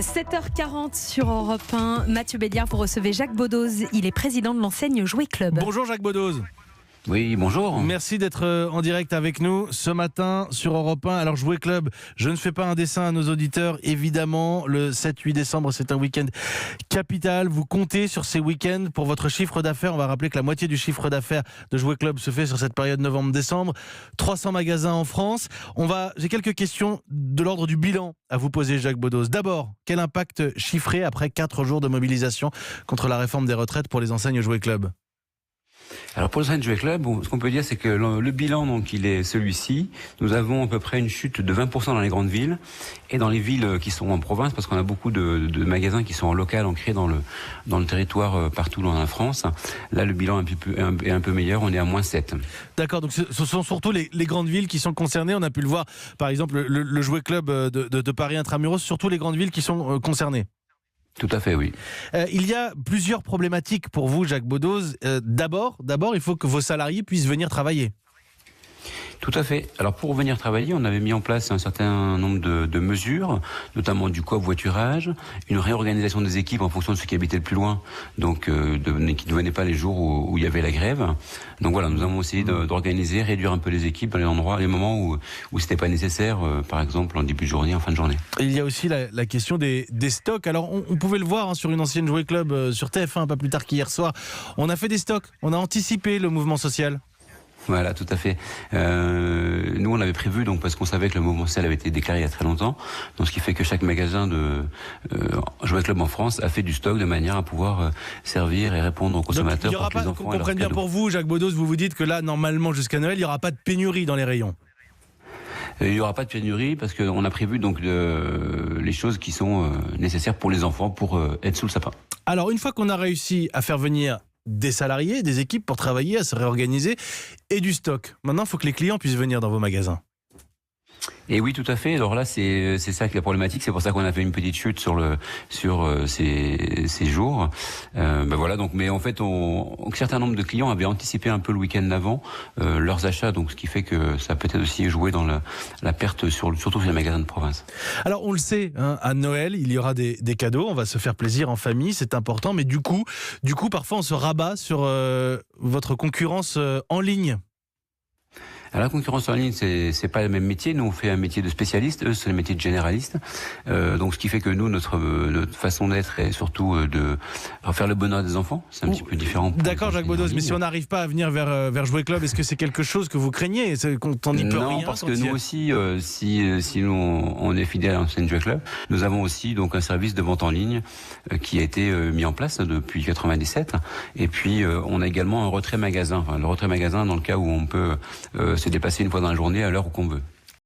7h40 sur Europe 1. Mathieu Béliard, vous recevez Jacques Baudoz. Il est président de l'enseigne Jouet Club. Bonjour Jacques Baudoz. Oui, bonjour. Merci d'être en direct avec nous ce matin sur Europe 1. Alors Jouet Club, je ne fais pas un dessin à nos auditeurs. Évidemment, le 7-8 décembre, c'est un week-end capital. Vous comptez sur ces week-ends pour votre chiffre d'affaires. On va rappeler que la moitié du chiffre d'affaires de Jouet Club se fait sur cette période novembre-décembre. 300 magasins en France. J'ai quelques questions de l'ordre du bilan à vous poser, Jacques Baudoz. D'abord, quel impact chiffré après 4 jours de mobilisation contre la réforme des retraites pour les enseignes Jouet Club ? Alors pour le Jouet Club, ce qu'on peut dire, c'est que le bilan, donc, il est celui-ci. Nous avons à peu près une chute de 20% dans les grandes villes et dans les villes qui sont en province, parce qu'on a beaucoup de magasins qui sont en local, ancrés dans le territoire partout dans la France. Là, le bilan est un peu meilleur, on est à -7. D'accord, donc ce sont surtout les grandes villes qui sont concernées. On a pu le voir, par exemple, le Jouet Club de Paris Intramuros, surtout les grandes villes qui sont concernées. Tout à fait, oui. Il y a plusieurs problématiques pour vous, Jacques Baudoz. D'abord, il faut que vos salariés puissent venir travailler. Tout à fait. Alors pour venir travailler, on avait mis en place un certain nombre de mesures, notamment du covoiturage, une réorganisation des équipes en fonction de ceux qui habitaient le plus loin, donc qui ne venaient pas les jours où il y avait la grève. Donc voilà, nous avons essayé d'organiser, réduire un peu les équipes dans les moments où c'était pas nécessaire, par exemple en début de journée, en fin de journée. Il y a aussi la question des stocks. Alors on pouvait le voir sur une ancienne Jouet Club sur TF1, pas plus tard qu'hier soir. On a fait des stocks, on a anticipé le mouvement social. Voilà, tout à fait. Nous, on avait prévu, donc, parce qu'on savait que le mouvement social avait été déclaré il y a très longtemps, donc ce qui fait que chaque magasin de Jouet Club en France a fait du stock de manière à pouvoir servir et répondre aux consommateurs. Donc, il y aura pas, qu'on comprenne bien pour vous, Jacques Baudoz, vous dites que là, normalement, jusqu'à Noël, il n'y aura pas de pénurie dans les rayons. Il n'y aura pas de pénurie parce qu'on a prévu donc les choses qui sont nécessaires pour les enfants pour être sous le sapin. Alors, une fois qu'on a réussi à faire venir des salariés, des équipes pour travailler, à se réorganiser et du stock, maintenant il faut que les clients puissent venir dans vos magasins. Et oui, tout à fait. Alors là, c'est ça qui est la problématique. C'est pour ça qu'on a fait une petite chute sur ces jours. Voilà. Donc, mais en fait, un certain nombre de clients avaient anticipé un peu le week-end d'avant leurs achats. Donc, ce qui fait que ça peut être aussi joué dans la perte surtout sur les magasins de province. Alors, on le sait, à Noël, il y aura des cadeaux. On va se faire plaisir en famille, c'est important. Mais du coup, parfois, on se rabat sur votre concurrence en ligne. Alors la concurrence en ligne, c'est pas le même métier. Nous, on fait un métier de spécialiste. Eux, c'est le métier de généraliste. Donc, ce qui fait que nous, notre façon d'être est surtout de faire le bonheur des enfants. C'est un petit peu différent. D'accord, Jacques Baudoz. Mais si on n'arrive pas à venir vers Jouet Club, est-ce que c'est quelque chose que vous craignez ? Qu'on n'y peut rien ? Non, parce que nous aussi, si nous on est fidèle à l'enseigne Jouet Club, nous avons aussi donc un service de vente en ligne qui a été mis en place depuis 97. Et puis, on a également un retrait magasin. Enfin, le retrait magasin dans le cas où on peut se déplacer une fois dans la journée à l'heure où qu'on veut.